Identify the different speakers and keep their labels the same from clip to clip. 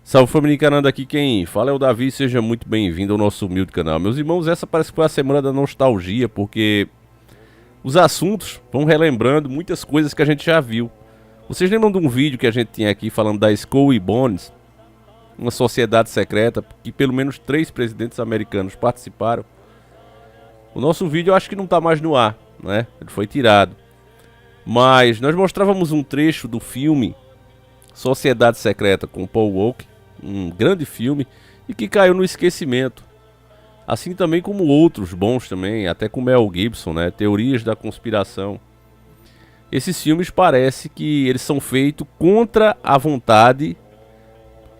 Speaker 1: Salve família encarando aqui, quem fala é o Davi, seja muito bem-vindo ao nosso humilde canal. Meus irmãos, essa parece que foi a semana da nostalgia, porque os assuntos vão relembrando muitas coisas que a gente já viu. Vocês lembram de um vídeo que a gente tinha aqui falando da Skull e Bones, uma sociedade secreta que pelo menos 3 presidentes americanos participaram? O nosso vídeo eu acho que não está mais no ar, né? Ele foi tirado. Mas nós mostrávamos um trecho do filme Sociedade Secreta com Paul Walker, um grande filme e que caiu no esquecimento. Assim também como outros bons também, até com Mel Gibson, né? Teorias da conspiração. Esses filmes parece que eles são feitos contra a vontade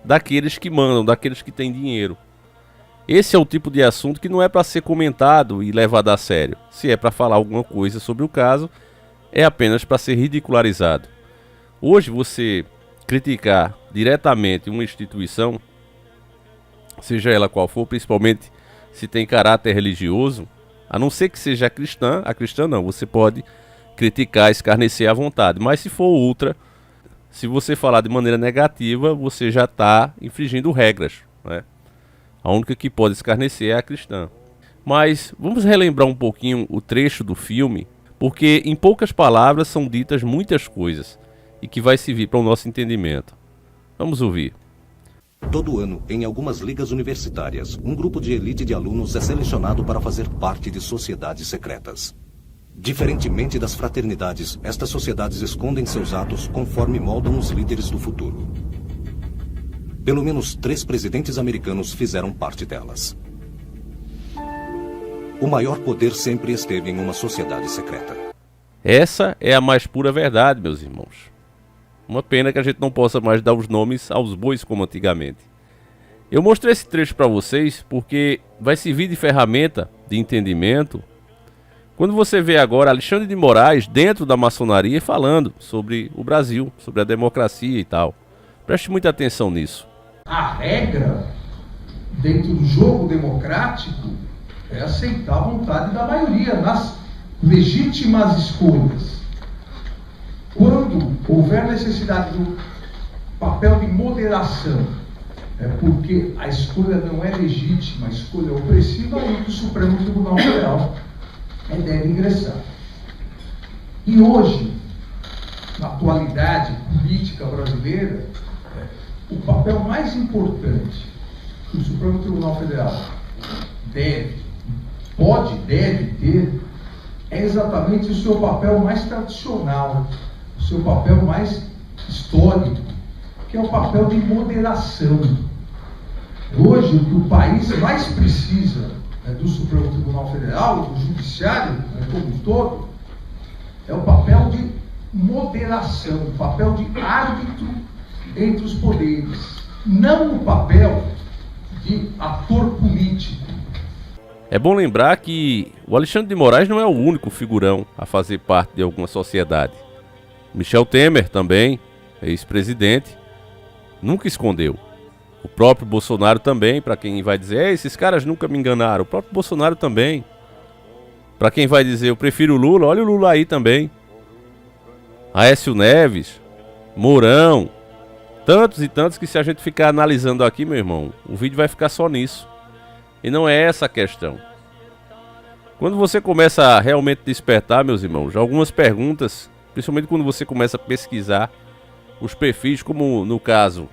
Speaker 1: daqueles que mandam, daqueles que têm dinheiro. Esse é o tipo de assunto que não é para ser comentado e levado a sério. Se é para falar alguma coisa sobre o caso, é apenas para ser ridicularizado. Hoje você criticar diretamente uma instituição, seja ela qual for, principalmente se tem caráter religioso, a não ser que seja a cristã não, você pode criticar, escarnecer à vontade, mas se for outra, se você falar de maneira negativa, você já está infringindo regras, né? A única que pode escarnecer é a cristã. Mas vamos relembrar um pouquinho o trecho do filme, porque em poucas palavras são ditas muitas coisas e que vai servir para o nosso entendimento. Vamos ouvir.
Speaker 2: Todo ano, em algumas ligas universitárias, um grupo de elite de alunos é selecionado para fazer parte de sociedades secretas. Diferentemente das fraternidades, estas sociedades escondem seus atos conforme moldam os líderes do futuro. Pelo menos 3 presidentes americanos fizeram parte delas. O maior poder sempre esteve em uma sociedade secreta.
Speaker 1: Essa é a mais pura verdade, meus irmãos. Uma pena que a gente não possa mais dar os nomes aos bois como antigamente. Eu mostrei esse trecho para vocês porque vai servir de ferramenta de entendimento quando você vê agora Alexandre de Moraes dentro da maçonaria falando sobre o Brasil, sobre a democracia e tal. Preste muita atenção nisso.
Speaker 3: A regra dentro do jogo democrático é aceitar a vontade da maioria nas legítimas escolhas. Quando houver necessidade do papel de moderação, porque a escolha não é legítima, a escolha é opressiva, aí o Supremo Tribunal Federal deve ingressar. E hoje, na atualidade política brasileira, o papel mais importante que o Supremo Tribunal Federal deve ter é exatamente o seu papel mais tradicional, o seu papel mais histórico, que é o papel de moderação. Hoje, o que o país mais precisa do Supremo Tribunal Federal, do Judiciário como um todo, é o papel de moderação, o papel de árbitro entre os poderes, não o papel de ator político.
Speaker 1: É bom lembrar que o Alexandre de Moraes não é o único figurão a fazer parte de alguma sociedade. Michel Temer também, ex-presidente, nunca escondeu. O próprio Bolsonaro também, para quem vai dizer, esses caras nunca me enganaram. O próprio Bolsonaro também. Para quem vai dizer, eu prefiro o Lula, olha o Lula aí também. Aécio Neves, Mourão, tantos e tantos que se a gente ficar analisando aqui, meu irmão, o vídeo vai ficar só nisso. E não é essa a questão. Quando você começa a realmente despertar, meus irmãos, algumas perguntas, principalmente quando você começa a pesquisar os perfis, como no caso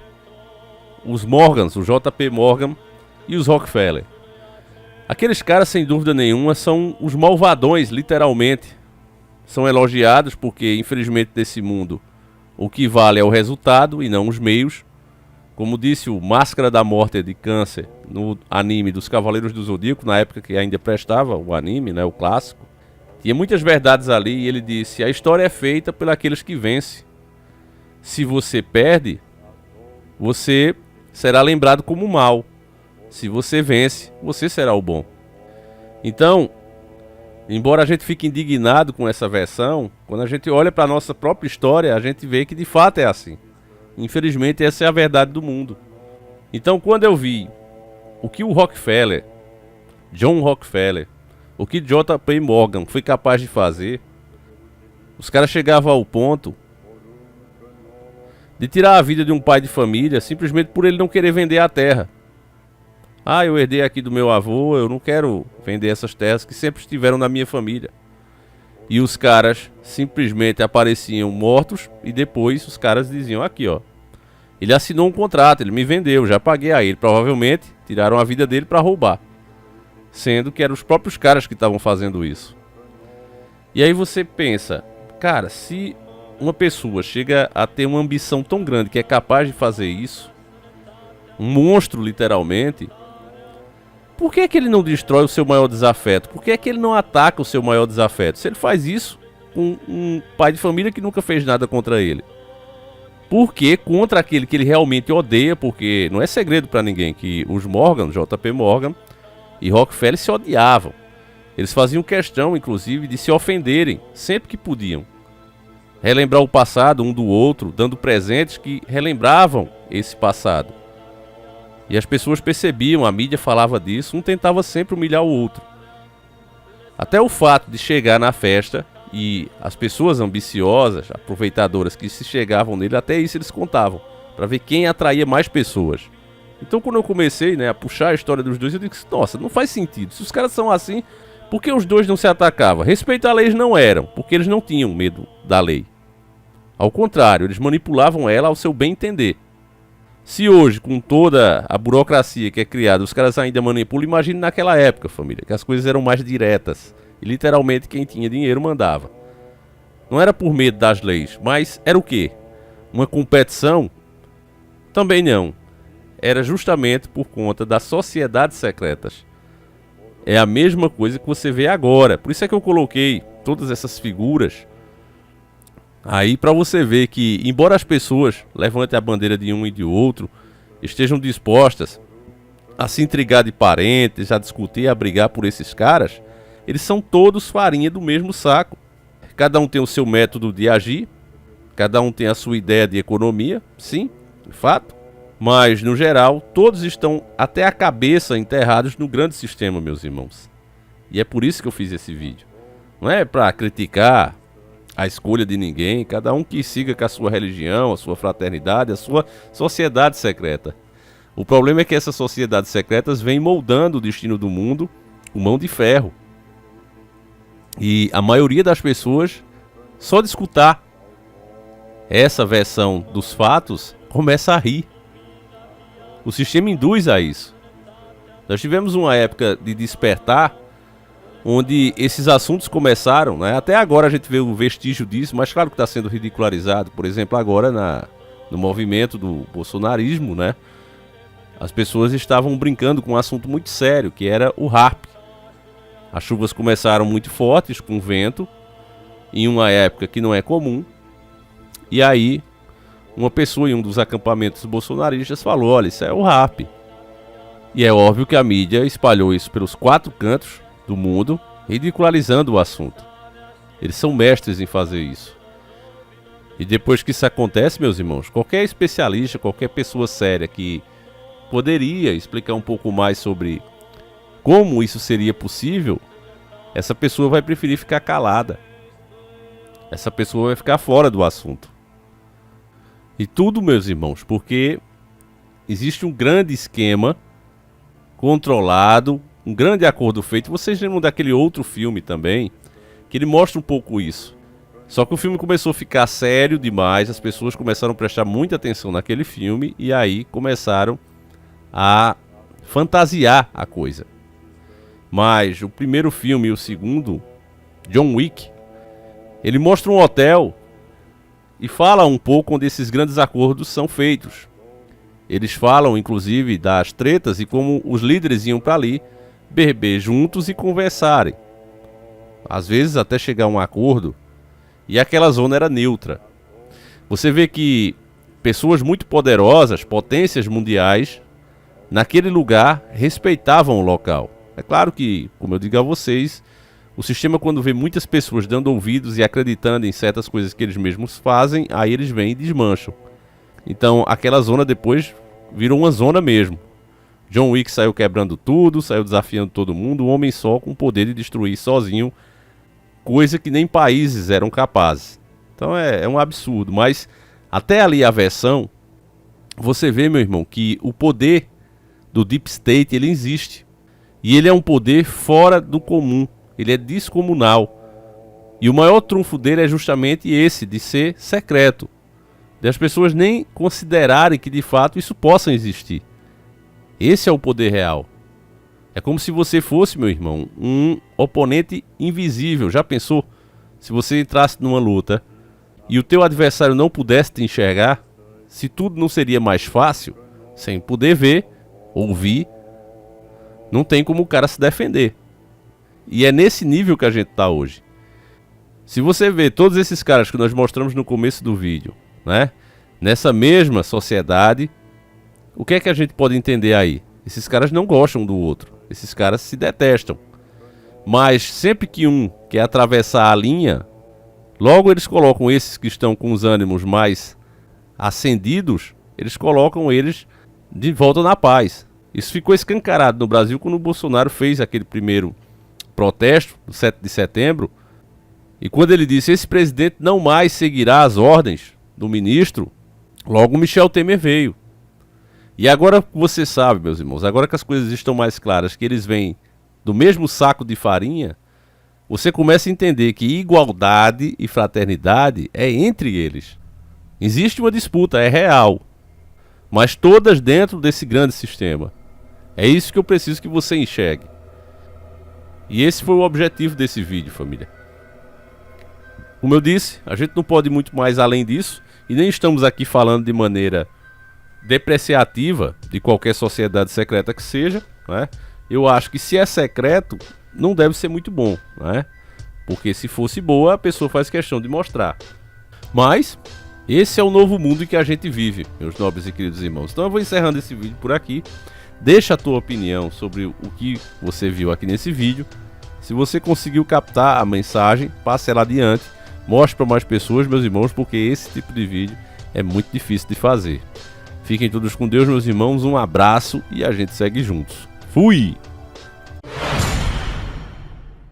Speaker 1: os Morgans, o JP Morgan e os Rockefeller. Aqueles caras, sem dúvida nenhuma, são os malvadões, literalmente. São elogiados porque, infelizmente, nesse mundo, o que vale é o resultado e não os meios. Como disse o Máscara da Morte de Câncer no anime dos Cavaleiros do Zodíaco, na época que ainda prestava o anime, né, o clássico, tinha muitas verdades ali e ele disse: a história é feita por aqueles que vencem. Se você perde, você será lembrado como o mal. Se você vence, você será o bom. Então, embora a gente fique indignado com essa versão, quando a gente olha para a nossa própria história, a gente vê que de fato é assim. Infelizmente, essa é a verdade do mundo. Então, quando eu vi o que o Rockefeller, John Rockefeller, o que JP Morgan foi capaz de fazer, os caras chegavam ao ponto de tirar a vida de um pai de família simplesmente por ele não querer vender a terra. Ah, eu herdei aqui do meu avô, eu não quero vender essas terras que sempre estiveram na minha família. E os caras simplesmente apareciam mortos e depois os caras diziam, aqui ó, ele assinou um contrato, ele me vendeu, já paguei a ele. Provavelmente tiraram a vida dele para roubar. Sendo que eram os próprios caras que estavam fazendo isso. E aí você pensa, cara, se uma pessoa chega a ter uma ambição tão grande que é capaz de fazer isso, um monstro literalmente, por que é que ele não destrói o seu maior desafeto? Por que é que ele não ataca o seu maior desafeto? Se ele faz isso com um pai de família que nunca fez nada contra ele. Por que contra aquele que ele realmente odeia? Porque não é segredo para ninguém que os Morgan, JP Morgan e Rockefeller se odiavam. Eles faziam questão, inclusive, de se ofenderem sempre que podiam. Relembrar o passado um do outro, dando presentes que relembravam esse passado. E as pessoas percebiam, a mídia falava disso, um tentava sempre humilhar o outro. Até o fato de chegar na festa e as pessoas ambiciosas, aproveitadoras que se chegavam nele, até isso eles contavam, para ver quem atraía mais pessoas. Então quando eu comecei, a puxar a história dos dois, eu disse, nossa, não faz sentido. Se os caras são assim, por que os dois não se atacavam? Respeito à lei eles não eram, porque eles não tinham medo da lei. Ao contrário, eles manipulavam ela ao seu bem entender. Se hoje, com toda a burocracia que é criada, os caras ainda manipulam, imagine naquela época, família, que as coisas eram mais diretas. E literalmente quem tinha dinheiro mandava. Não era por medo das leis, mas era o quê? Uma competição? Também não. Era justamente por conta das sociedades secretas. É a mesma coisa que você vê agora. Por isso é que eu coloquei todas essas figuras aí para você ver que, embora as pessoas levantem a bandeira de um e de outro, estejam dispostas a se intrigar de parentes, a discutir, a brigar por esses caras, eles são todos farinha do mesmo saco. Cada um tem o seu método de agir, cada um tem a sua ideia de economia, sim, de fato, mas no geral todos estão até a cabeça enterrados no grande sistema, meus irmãos. E é por isso que eu fiz esse vídeo. Não é para criticar a escolha de ninguém, cada um que siga com a sua religião, a sua fraternidade, a sua sociedade secreta. O problema é que essas sociedades secretas vêm moldando o destino do mundo com mão de ferro. E a maioria das pessoas, só de escutar essa versão dos fatos, começa a rir. O sistema induz a isso. Nós tivemos uma época de despertar, onde esses assuntos começaram, até agora a gente vê o vestígio disso, mas claro que está sendo ridicularizado. Por exemplo, agora no movimento do bolsonarismo, as pessoas estavam brincando com um assunto muito sério, que era o HAARP. As chuvas começaram muito fortes, com vento, em uma época que não é comum. E aí, uma pessoa em um dos acampamentos bolsonaristas falou, olha, isso é o HAARP. E é óbvio que a mídia espalhou isso pelos 4 cantos do mundo, ridicularizando o assunto. Eles são mestres em fazer isso. E depois que isso acontece, meus irmãos, qualquer especialista, qualquer pessoa séria que poderia explicar um pouco mais sobre como isso seria possível, essa pessoa vai preferir ficar calada. Essa pessoa vai ficar fora do assunto. E tudo, meus irmãos, porque existe um grande esquema controlado, um grande acordo feito. Vocês lembram daquele outro filme também, que ele mostra um pouco isso. Só que o filme começou a ficar sério demais, as pessoas começaram a prestar muita atenção naquele filme e aí começaram a fantasiar a coisa. Mas o primeiro filme e o segundo, John Wick, ele mostra um hotel e fala um pouco onde esses grandes acordos são feitos. Eles falam inclusive das tretas e como os líderes iam para ali beber juntos e conversarem. Às vezes até chegar a um acordo. E aquela zona era neutra. Você vê que pessoas muito poderosas, potências mundiais, naquele lugar respeitavam o local. É claro que, como eu digo a vocês, o sistema, quando vê muitas pessoas dando ouvidos e acreditando em certas coisas que eles mesmos fazem, aí eles vêm e desmancham. Então aquela zona depois virou uma zona mesmo. John Wick saiu quebrando tudo, saiu desafiando todo mundo, um homem só com o poder de destruir sozinho, coisa que nem países eram capazes. Então é um absurdo, mas até ali a versão, você vê, meu irmão, que o poder do Deep State, ele existe. E ele é um poder fora do comum, ele é descomunal. E o maior trunfo dele é justamente esse, de ser secreto. De as pessoas nem considerarem que de fato isso possa existir. Esse é o poder real. É como se você fosse, meu irmão, um oponente invisível. Já pensou? Se você entrasse numa luta e o teu adversário não pudesse te enxergar, se tudo não seria mais fácil, sem poder ver, ouvir, não tem como o cara se defender. E é nesse nível que a gente está hoje. Se você vê todos esses caras que nós mostramos no começo do vídeo, né? Nessa mesma sociedade, o que é que a gente pode entender aí? Esses caras não gostam do outro. Esses caras se detestam. Mas sempre que um quer atravessar a linha, logo eles colocam esses que estão com os ânimos mais acendidos, eles colocam eles de volta na paz. Isso ficou escancarado no Brasil quando o Bolsonaro fez aquele primeiro protesto, no 7 de setembro. E quando ele disse, esse presidente não mais seguirá as ordens do ministro, logo o Michel Temer veio. E agora você sabe, meus irmãos, agora que as coisas estão mais claras, que eles vêm do mesmo saco de farinha, você começa a entender que igualdade e fraternidade é entre eles. Existe uma disputa, é real, mas todas dentro desse grande sistema. É isso que eu preciso que você enxergue. E esse foi o objetivo desse vídeo, família. Como eu disse, a gente não pode ir muito mais além disso, e nem estamos aqui falando de maneira depreciativa de qualquer sociedade secreta que seja, né? Eu acho que se é secreto, não deve ser muito bom, né? Porque se fosse boa, a pessoa faz questão de mostrar. Mas esse é o novo mundo em que a gente vive, meus nobres e queridos irmãos. Então eu vou encerrando esse vídeo por aqui. Deixa a tua opinião sobre o que você viu aqui nesse vídeo. Se você conseguiu captar a mensagem, passe ela adiante. Mostre para mais pessoas, meus irmãos, porque esse tipo de vídeo é muito difícil de fazer. Fiquem todos com Deus, meus irmãos. Um abraço e a gente segue juntos. Fui!